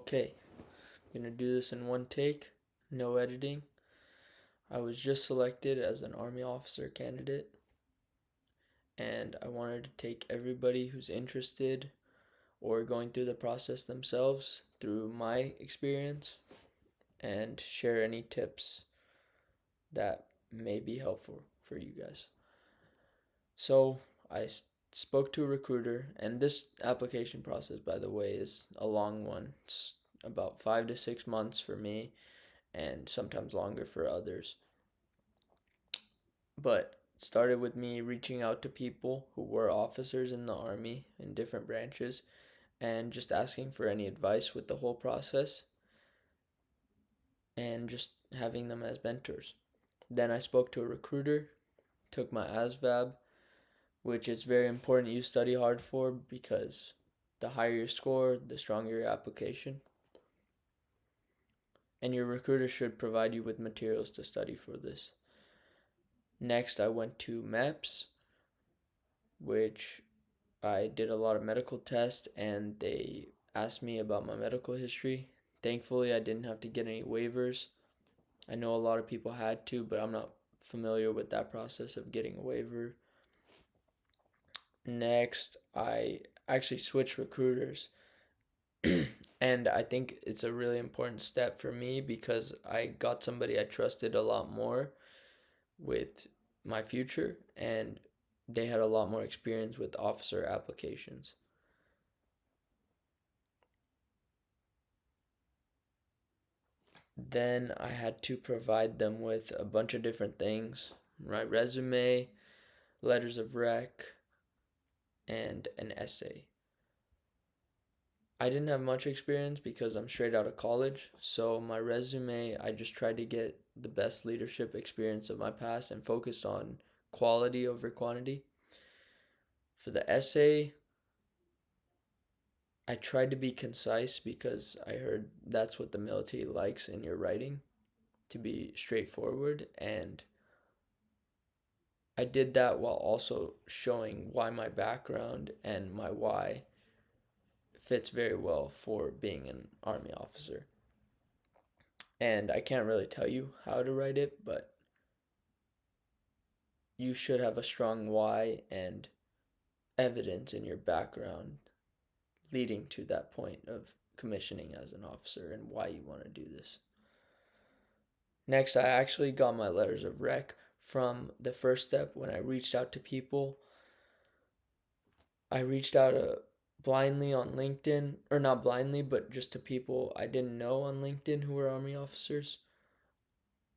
Okay, I'm gonna do this in one take, no editing. I was just selected as an Army officer candidate, and I wanted to take everybody who's interested or going through the process themselves through my experience and share any tips that may be helpful for you guys. So, I spoke to a recruiter, and this application process, by the way, is a long one. It's about 5 to 6 months for me and sometimes longer for others. But it started with me reaching out to people who were officers in the Army in different branches and just asking for any advice with the whole process and just having them as mentors. Then I spoke to a recruiter, took my ASVAB, which is very important you study hard for because the higher your score, the stronger your application. And your recruiter should provide you with materials to study for this. Next, I went to MEPS, which I did a lot of medical tests and they asked me about my medical history. Thankfully, I didn't have to get any waivers. I know a lot of people had to, but I'm not familiar with that process of getting a waiver. Next, I actually switched recruiters. And I think it's a really important step for me because I got somebody I trusted a lot more with my future, and they had a lot more experience with officer applications. Then I had to provide them with a bunch of different things, my resume, letters of rec, and an essay. I didn't have much experience because I'm straight out of college, so my resume, I just tried to get the best leadership experience of my past and focused on quality over quantity. For the essay, I tried to be concise because I heard that's what the military likes in your writing, to be straightforward, and I did that while also showing why my background and my why fits very well for being an Army officer. And I can't really tell you how to write it, but you should have a strong why and evidence in your background leading to that point of commissioning as an officer and why you want to do this. Next, I actually got my letters of rec from the first step when I reached out to people. I reached out blindly on LinkedIn, or not blindly, but just to people I didn't know on LinkedIn who were Army officers.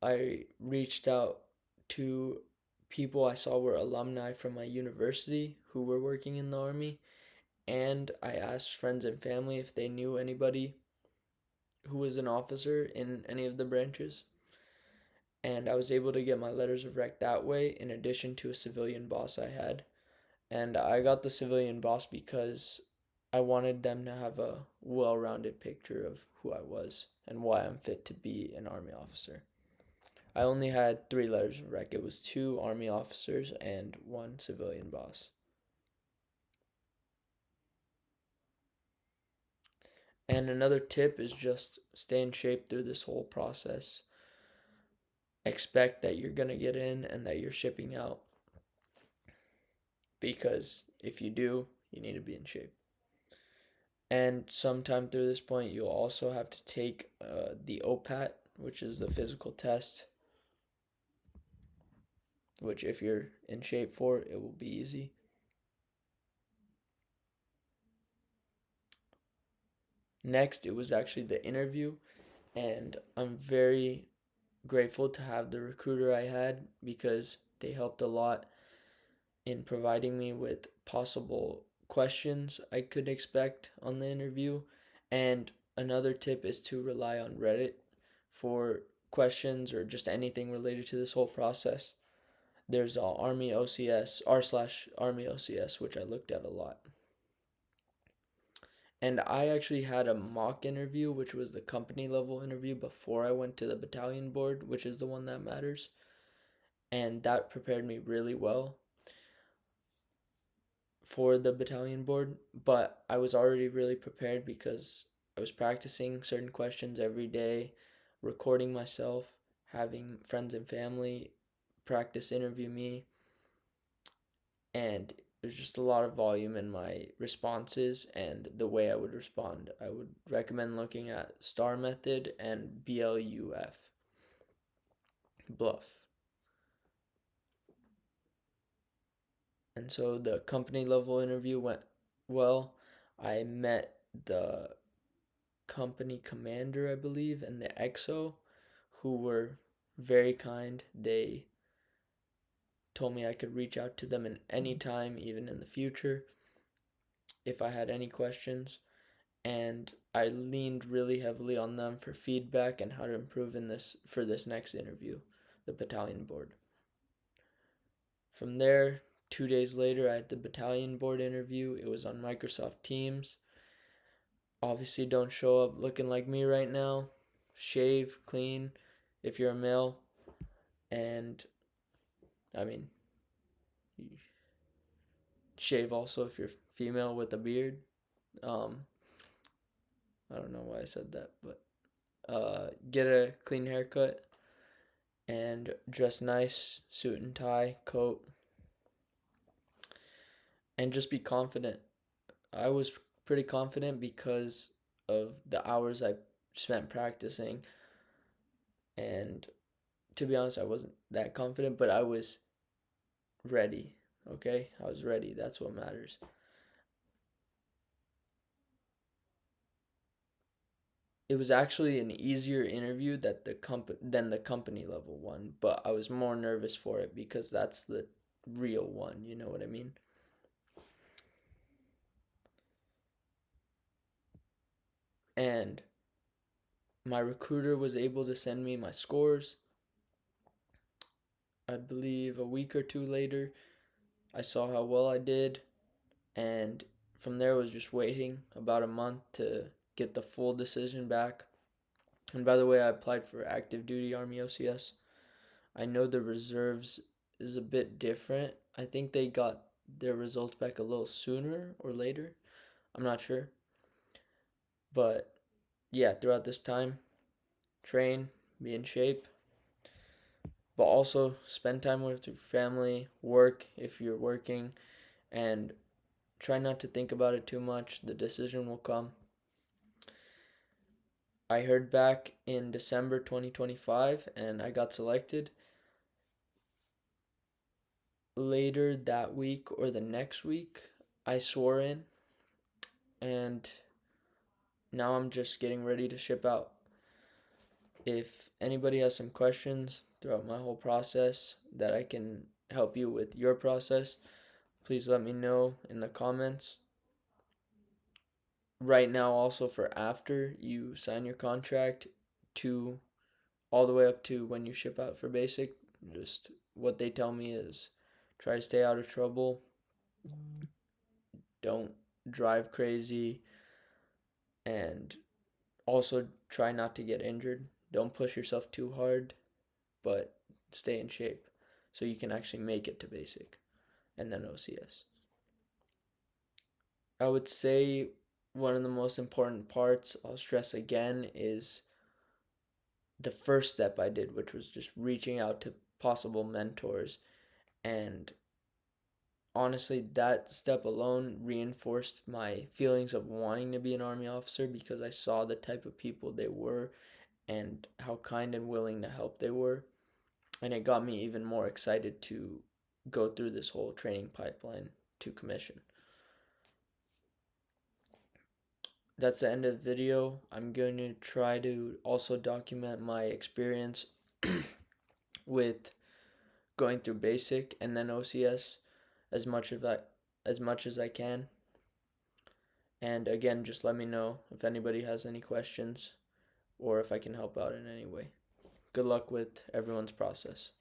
I reached out to people I saw were alumni from my university who were working in the Army, and I asked friends and family if they knew anybody who was an officer in any of the branches. And I was able to get my letters of rec that way, in addition to a civilian boss I had. And I got the civilian boss because I wanted them to have a well rounded picture of who I was and why I'm fit to be an Army officer. I only had 3 letters of rec. It was 2 Army officers and 1 civilian boss. And another tip is just stay in shape through this whole process. Expect that you're going to get in and that you're shipping out. Because if you do, you need to be in shape. And sometime through this point, you'll also have to take the OPAT, which is the physical test, which if you're in shape for it, it will be easy. Next, it was actually the interview, and I'm very grateful to have the recruiter I had because they helped a lot in providing me with possible questions I could expect on the interview. And another tip is to rely on Reddit for questions or just anything related to this whole process. There's Army OCS, r/Army OCS, which I looked at a lot. And I actually had a mock interview, which was the company level interview before I went to the battalion board, which is the one that matters. And that prepared me really well for the battalion board, but I was already really prepared because I was practicing certain questions every day, recording myself, having friends and family practice interview me, and there's just a lot of volume in my responses and the way I would respond. I would recommend looking at STAR method and BLUF, bluff. And so the company level interview went well. I met the company commander, I believe, and the XO, who were very kind. They told me I could reach out to them at any time, even in the future, if I had any questions. And I leaned really heavily on them for feedback and how to improve in this for this next interview, the battalion board. From there, 2 days later, I had the battalion board interview. It was on Microsoft Teams. Obviously, don't show up looking like me right now. Shave, clean, if you're a male. And, I mean, shave also if you're female with a beard. I don't know why I said that, but get a clean haircut and dress nice, suit and tie, coat, and just be confident. I was pretty confident because of the hours I spent practicing, and to be honest, I wasn't that confident, but I was ready. Okay, I was ready. That's what matters. It was actually an easier interview than the company level one, but I was more nervous for it because that's the real one. You know what I mean? And my recruiter was able to send me my scores. I believe a week or two later, I saw how well I did, and from there was just waiting about a month to get the full decision back. And by the way, I applied for active duty Army OCS. I know the reserves is a bit different. I think they got their results back a little sooner or later. I'm not sure. But yeah, throughout this time, train, be in shape, but also spend time with your family, work if you're working, and try not to think about it too much. The decision will come. I heard back in December 2025 and I got selected. Later that week or the next week, I swore in, and now I'm just getting ready to ship out. If anybody has some questions throughout my whole process that I can help you with your process, please let me know in the comments. Right now, also for after you sign your contract to all the way up to when you ship out for basic, just what they tell me is try to stay out of trouble. Don't drive crazy, and also try not to get injured. Don't push yourself too hard, but stay in shape so you can actually make it to basic and then OCS. I would say one of the most important parts, I'll stress again, is the first step I did, which was just reaching out to possible mentors. And honestly, that step alone reinforced my feelings of wanting to be an Army officer because I saw the type of people they were and how kind and willing to help they were. And it got me even more excited to go through this whole training pipeline to commission. That's the end of the video. I'm going to try to also document my experience with going through basic and then OCS as much as I can. And again, just let me know if anybody has any questions or if I can help out in any way. Good luck with everyone's process.